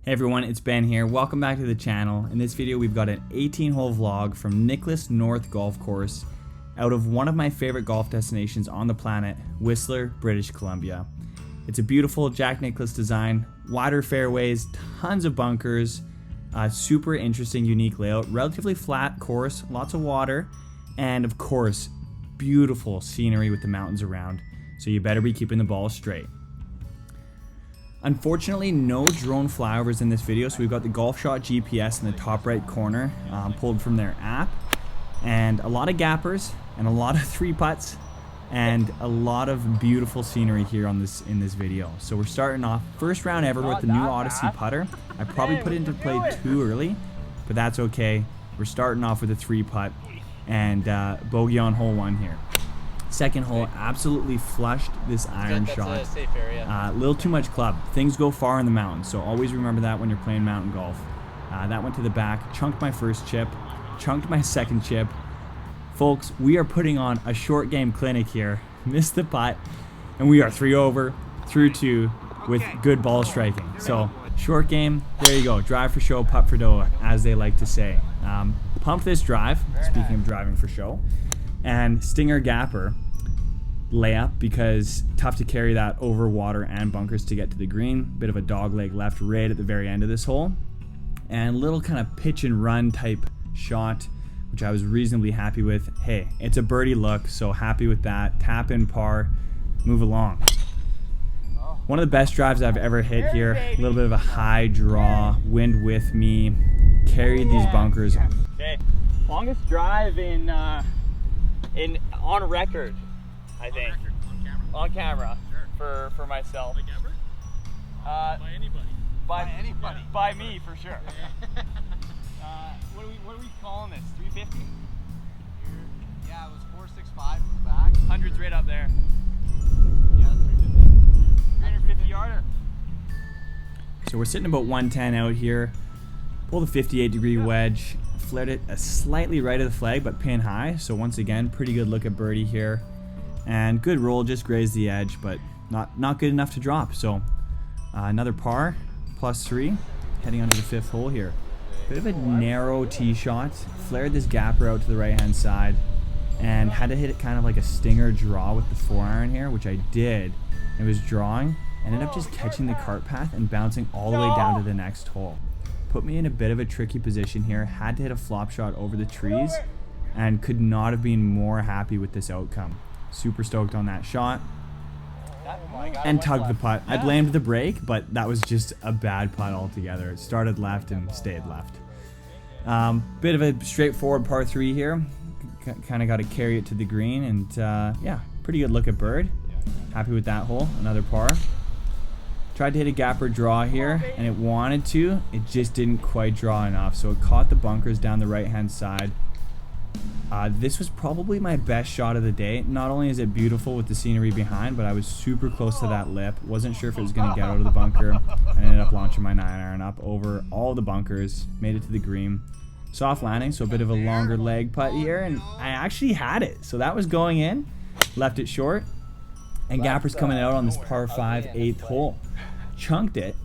Hey everyone, it's Ben here. Welcome back to the channel. In this video we've got an 18-hole vlog from Nicklaus North Golf Course out of one of my favorite golf destinations on the planet, Whistler, British Columbia. It's a beautiful Jack Nicklaus design, wider fairways, tons of bunkers, super interesting, unique layout, relatively flat course, lots of water, and of course, beautiful scenery with the mountains around. So you better be keeping the ball straight. Unfortunately, no drone flyovers in this video, so we've got the Golf Shot GPS in the top right corner, pulled from their app, and a lot of gappers, and a lot of three putts, and a lot of beautiful scenery here on in this video. So we're starting off first round ever with the new Odyssey putter. I probably put it into play too early, but that's okay. We're starting off with a three putt and bogey on hole one here. Second hole, absolutely flushed this iron shot. A little too much club. Things go far in the mountains, so always remember that when you're playing mountain golf. That went to the back, chunked my first chip, chunked my second chip. Folks, we are putting on a short game clinic here. Missed the putt, and we are 3 over, through 2 with good ball striking. So, short game, there you go. Drive for show, putt for dough, as they like to say. Pump this drive, speaking of driving for show, and stinger gapper layup because tough to carry that over water and bunkers to get to the green. Bit of a dog leg left right at the very end of this hole, and little kind of pitch and run type shot, which I was reasonably happy with. Hey, it's a birdie look, so happy with that. Tap in par, move along. One of the best drives I've ever hit here. A little bit of a high draw, wind with me, carried these bunkers. Okay, longest drive on record, I think. On record, on camera. Sure. For myself. Like ever? By anybody. By anybody. By me, for sure. What are we calling this? 350? Yeah, it was 465 from the back. 100's right up there. Yeah, that's 350 yarder. So we're sitting about 110 out here. Pull the 58-degree wedge. Flared it slightly right of the flag, but pin high. So once again, pretty good look at birdie here. And good roll, just grazed the edge, but not good enough to drop. So another par, +3, heading onto the 5th hole here. Bit of a narrow tee shot. Flared this gapper out to the right-hand side, and had to hit it kind of like a stinger draw with the 4-iron here, which I did. It was drawing, ended up just catching the cart path and bouncing all the way down to the next hole. Put me in a bit of a tricky position here. Had to hit a flop shot over the trees, and could not have been more happy with this outcome. Super stoked on that shot, and tugged the putt. I blamed the break, but that was just a bad putt altogether. It started left and stayed left. Bit of a straightforward par 3 here. Kind of got to carry it to the green, and yeah, pretty good look at bird. Happy with that hole. Another par. Tried to hit a gapper draw here, and it wanted to. It just didn't quite draw enough, so it caught the bunkers down the right-hand side. This was probably my best shot of the day. Not only is it beautiful with the scenery behind, but I was super close to that lip. Wasn't sure if it was going to get out of the bunker. I ended up launching my 9-iron up over all the bunkers, made it to the green. Soft landing, so a bit of a longer leg putt here, and I actually had it. So that was going in, left it short, and gapper's coming out on this par 5 8th hole. Chunked it,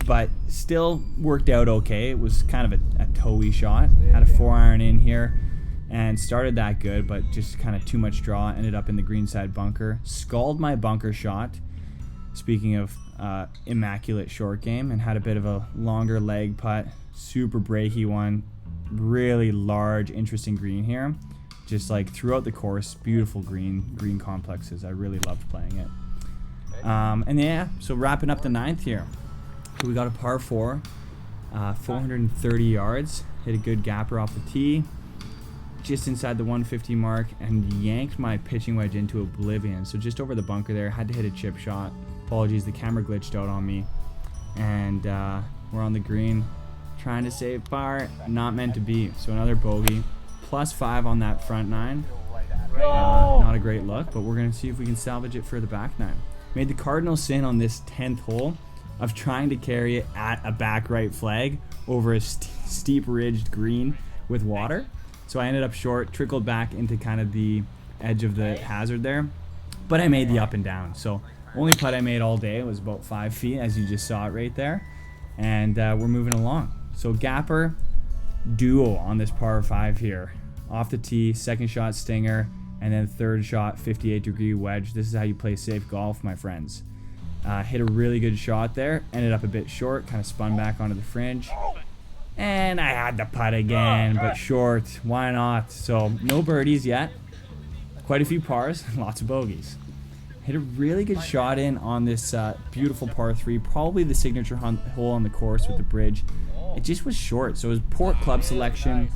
but still worked out okay. It was kind of a toey shot. Had a 4-iron in here and started that good, but just kind of too much draw. Ended up in the greenside bunker. Scalded my bunker shot, speaking of immaculate short game, and had a bit of a longer leg putt. Super breaky one. Really large, interesting green here. Just like throughout the course, beautiful green complexes. I really loved playing it. And yeah, so wrapping up the 9th here. So we got a par 4, 430 yards. Hit a good gapper off the tee, just inside the 150 mark, and yanked my pitching wedge into oblivion. So just over the bunker there, had to hit a chip shot. Apologies, the camera glitched out on me. And we're on the green, trying to save par, not meant to be. So another bogey, +5 on that front 9. Not a great look, but we're gonna see if we can salvage it for the back 9. Made the cardinal sin on this 10th hole of trying to carry it at a back right flag over a steep ridged green with water. So I ended up short, trickled back into kind of the edge of the hazard there, but I made the up and down. So only putt I made all day was about 5 feet, as you just saw it right there. and we're moving along. So gapper duo on this par 5 here. Off the tee, second shot stinger, and then third shot 58-degree wedge. This is how you play safe golf, my friends. Hit a really good shot there, ended up a bit short, kind of spun back onto the fringe. And I had to putt again, but short. Why not? So no birdies yet. Quite a few pars, lots of bogeys. Hit a really good shot in on this beautiful par 3, probably the signature hole on the course with the bridge. It just was short, so it was poor club selection.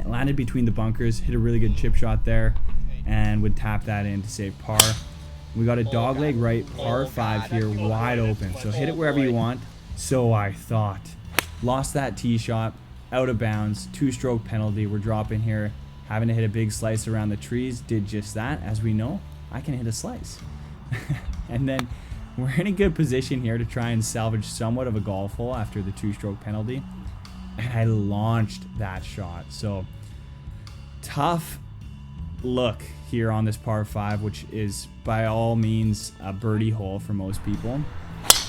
It landed between the bunkers, hit a really good chip shot there, and would tap that in to save par. We got a dogleg right par 5 here, wide open, so hit it wherever you want. So I thought. Lost that tee shot, out of bounds, 2-stroke penalty. We're dropping here, having to hit a big slice around the trees. Did just that. As we know, I can hit a slice. And then we're in a good position here to try and salvage somewhat of a golf hole after the 2-stroke penalty. And I launched that shot. So tough look here on this par 5, which is by all means a birdie hole for most people.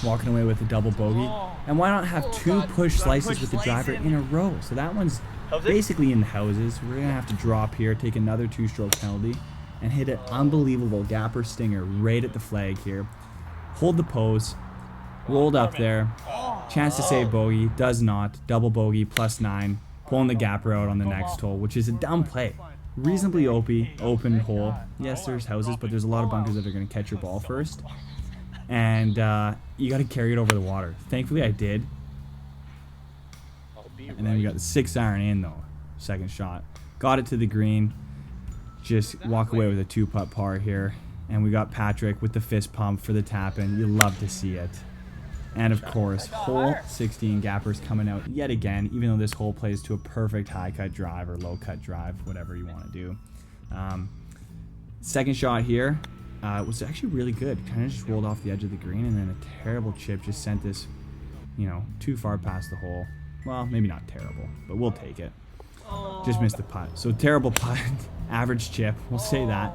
Walking away with a double bogey. And why not have 2 push slices with the driver in a row? So that one's basically in the houses. We're going to have to drop here, take another 2-stroke penalty, and hit an unbelievable gapper stinger right at the flag here. Hold the pose, rolled up there, chance to save bogey, does not, double bogey, +9, pulling the gapper out on the next hole, which is a dumb play. Reasonably open hole. Yes, there's houses, but there's a lot of bunkers that are going to catch your ball first. And you got to carry it over the water. Thankfully I did. And then we got the 6-iron in though, second shot. Got it to the green. Just walk away with a 2-putt par here. And we got Patrick with the fist pump for the tap-in. You love to see it. And of course, hole 16 gappers coming out yet again, even though this hole plays to a perfect high-cut drive or low-cut drive, whatever you want to do. Second shot here was actually really good. Kind of just rolled off the edge of the green, and then a terrible chip just sent this, too far past the hole. Well, maybe not terrible, but we'll take it. Just missed the putt. So terrible putt, average chip, we'll say that.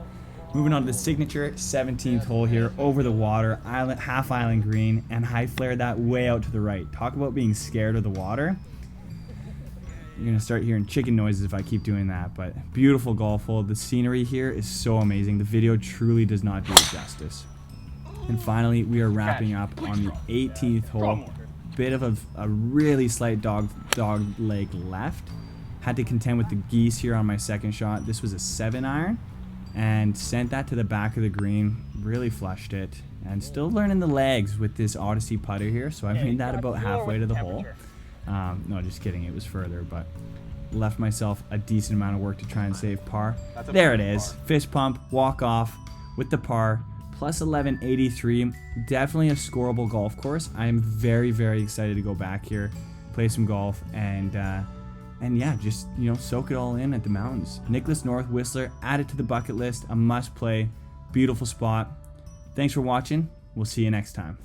Moving on to the signature 17th hole here, over the water, half island green, and high flare that way out to the right. Talk about being scared of the water. You're going to start hearing chicken noises if I keep doing that, but beautiful golf hole. The scenery here is so amazing. The video truly does not do it justice. And finally, we are wrapping up on the 18th hole. Bit of a really slight dog leg left. Had to contend with the geese here on my second shot. This was a 7-iron. And sent that to the back of the green, really flushed it, and still learning the legs with this Odyssey putter here, so I made that about halfway to the hole. No, just kidding, it was further, but left myself a decent amount of work to try and save par. There it is, fist pump, walk off with the par, plus 1183, definitely a scoreable golf course. I am very, very excited to go back here, play some golf, and yeah, just, soak it all in at the mountains. Nicklaus North Whistler, add it to the bucket list, a must play, beautiful spot. Thanks for watching. We'll see you next time.